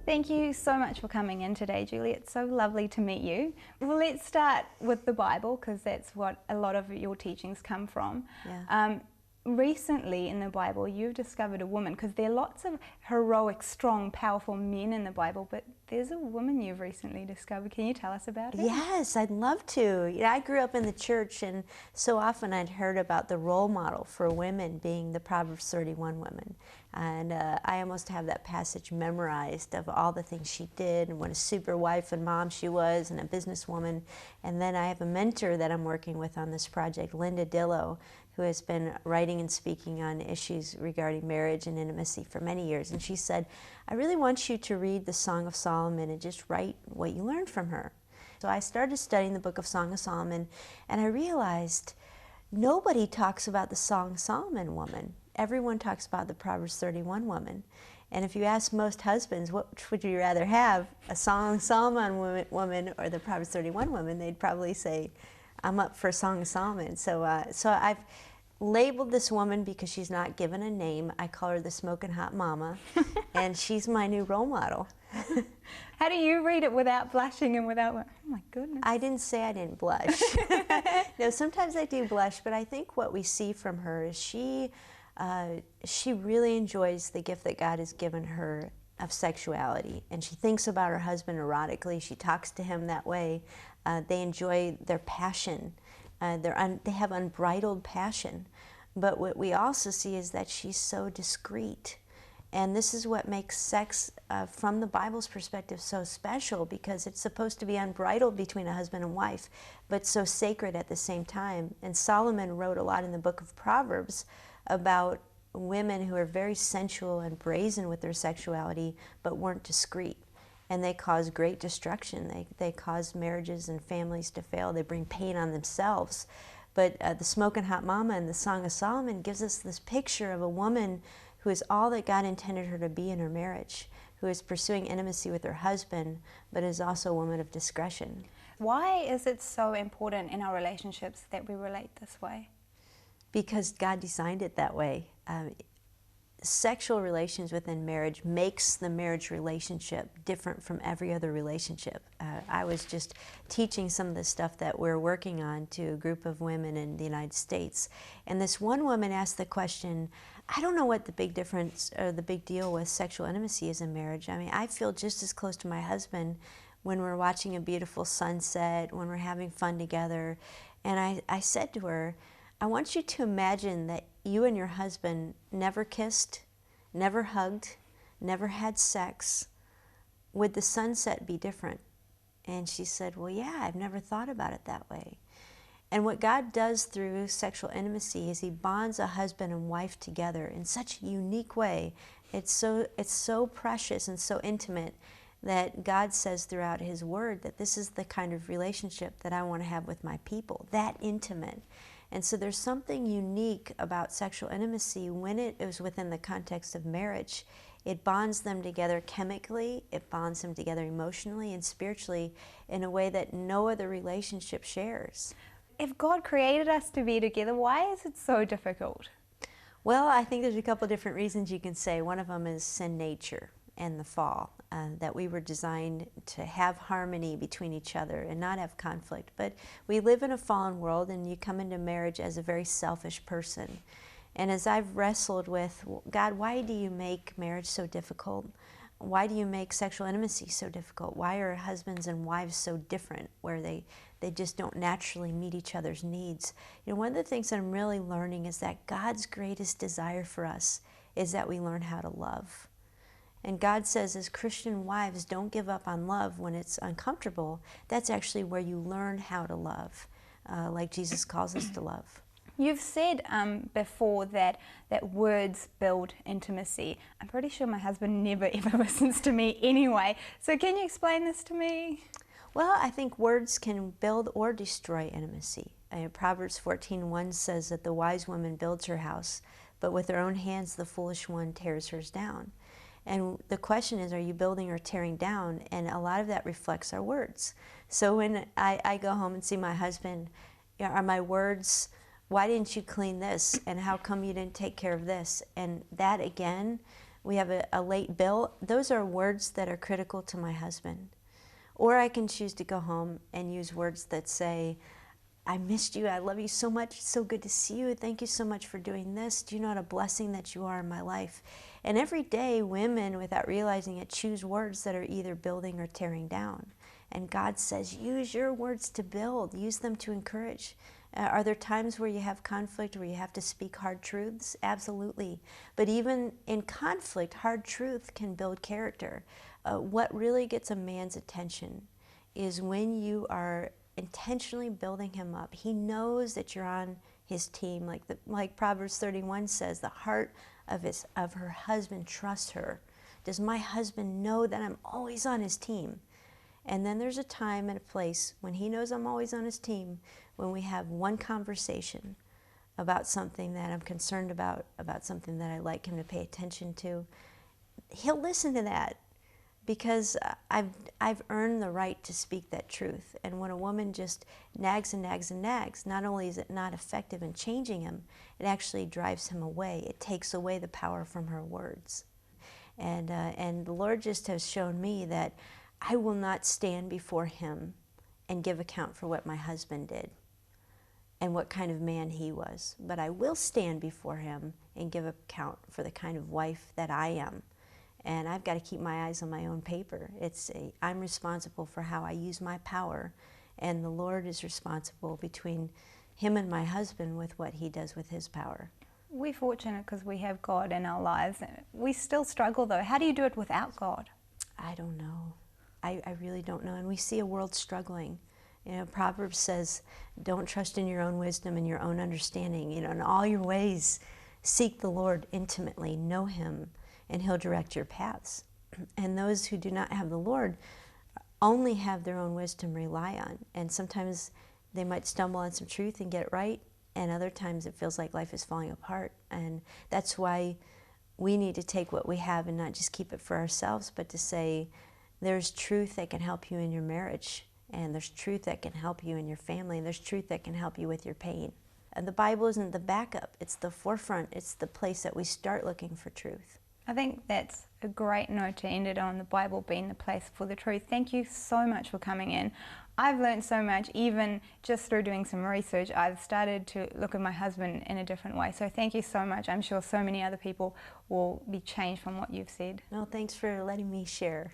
Thank you so much for coming in today, Julie. It's so lovely to meet you. Well, let's start with the Bible, because that's what a lot of your teachings come from. Yeah. Recently in the Bible, you've discovered a woman, because there are lots of heroic, strong, powerful men in the Bible, but there's a woman you've recently discovered. Can you tell us about her? Yes, I'd love to. You know, I grew up in the church, and so often I'd heard about the role model for women being the Proverbs 31 woman. And I almost have that passage memorized of all the things she did and what a super wife and mom she was and a businesswoman. And then I have a mentor that I'm working with on this project, Linda Dillow, who has been writing and speaking on issues regarding marriage and intimacy for many years. And she said, I really want you to read the Song of Solomon and just write what you learned from her. So I started studying the book of Song of Solomon, and I realized nobody talks about the Song of Solomon woman. Everyone talks about the Proverbs 31 woman. And if you ask most husbands, which would you rather have, a Song of Solomon woman or the Proverbs 31 woman, they'd probably say, I'm up for Song of Solomon. So I've labeled this woman because she's not given a name. I call her the smokin' hot mama, and she's my new role model. How do you read it without blushing and without, oh my goodness. I didn't say I didn't blush. No, sometimes I do blush, but I think what we see from her is she really enjoys the gift that God has given her of sexuality, and she thinks about her husband erotically. She talks to him that way. They enjoy their passion. They have unbridled passion. But what we also see is that she's so discreet. And this is what makes sex, from the Bible's perspective, so special, because it's supposed to be unbridled between a husband and wife, but so sacred at the same time. And Solomon wrote a lot in the book of Proverbs about women who are very sensual and brazen with their sexuality, but weren't discreet. And they cause great destruction. They cause marriages and families to fail. They bring pain on themselves. But the Smokin' Hot Mama and the Song of Solomon gives us this picture of a woman who is all that God intended her to be in her marriage, who is pursuing intimacy with her husband, but is also a woman of discretion. Why is it so important in our relationships that we relate this way? Because God designed it that way. Sexual relations within marriage makes the marriage relationship different from every other relationship. I was just teaching some of the stuff that we're working on to a group of women in the United States. And this one woman asked the question, I don't know what the big difference or the big deal with sexual intimacy is in marriage. I mean, I feel just as close to my husband when we're watching a beautiful sunset, when we're having fun together. And I said to her, I want you to imagine that you and your husband never kissed, never hugged, never had sex. Would the sunset be different? And she said, well, yeah, I've never thought about it that way. And what God does through sexual intimacy is He bonds a husband and wife together in such a unique way. It's so precious and so intimate that God says throughout His Word that this is the kind of relationship that I want to have with my people, that intimate. And so there's something unique about sexual intimacy when it is within the context of marriage. It bonds them together chemically, it bonds them together emotionally and spiritually in a way that no other relationship shares. If God created us to be together, why is it so difficult? Well, I think there's a couple different reasons you can say. One of them is sin nature and the fall, that we were designed to have harmony between each other and not have conflict. But we live in a fallen world, and you come into marriage as a very selfish person. And as I've wrestled with, God, why do you make marriage so difficult? Why do you make sexual intimacy so difficult? Why are husbands and wives so different, where they just don't naturally meet each other's needs? You know, one of the things that I'm really learning is that God's greatest desire for us is that we learn how to love. And God says, as Christian wives, don't give up on love when it's uncomfortable. That's actually where you learn how to love, like Jesus calls us to love. You've said before that words build intimacy. I'm pretty sure my husband never ever listens to me anyway. So can you explain this to me? Well, I think words can build or destroy intimacy. Proverbs 14:1 says that the wise woman builds her house, but with her own hands the foolish one tears hers down. And the question is, are you building or tearing down? And a lot of that reflects our words. So when I go home and see my husband, are my words why didn't you clean this? And how come you didn't take care of this? And that again, we have a late bill. Those are words that are critical to my husband. Or I can choose to go home and use words that say, I missed you, I love you so much, it's so good to see you, thank you so much for doing this, do you know what a blessing that you are in my life? And every day, women, without realizing it, choose words that are either building or tearing down. And God says, use your words to build, use them to encourage. Are there times where you have conflict, where you have to speak hard truths? Absolutely. But even in conflict, hard truth can build character. What really gets a man's attention is when you are intentionally building him up. He knows that you're on his team. Like Proverbs 31 says, the heart of her husband trusts her. Does my husband know that I'm always on his team? And then there's a time and a place when he knows I'm always on his team, when we have one conversation about something that I'm concerned about something that I'd like him to pay attention to. He'll listen to that because I've earned the right to speak that truth. And when a woman just nags and nags and nags, not only is it not effective in changing him, it actually drives him away. It takes away the power from her words. And the Lord just has shown me that I will not stand before him and give account for what my husband did and what kind of man he was. But I will stand before him and give account for the kind of wife that I am. And I've got to keep my eyes on my own paper. I'm responsible for how I use my power, and the Lord is responsible between him and my husband with what he does with his power. We're fortunate because we have God in our lives. We still struggle though. How do you do it without God? I don't know. I really don't know. And we see a world struggling. You know, Proverbs says, don't trust in your own wisdom and your own understanding. You know, in all your ways, seek the Lord intimately, know him, and he'll direct your paths. And those who do not have the Lord only have their own wisdom to rely on. And sometimes they might stumble on some truth and get it right, and other times it feels like life is falling apart. And that's why we need to take what we have and not just keep it for ourselves, but to say, there's truth that can help you in your marriage, and there's truth that can help you in your family, and there's truth that can help you with your pain. And the Bible isn't the backup, it's the forefront, it's the place that we start looking for truth. I think that's a great note to end it on, the Bible being the place for the truth. Thank you so much for coming in. I've learned so much, even just through doing some research. I've started to look at my husband in a different way. So thank you so much. I'm sure so many other people will be changed from what you've said. No, thanks for letting me share.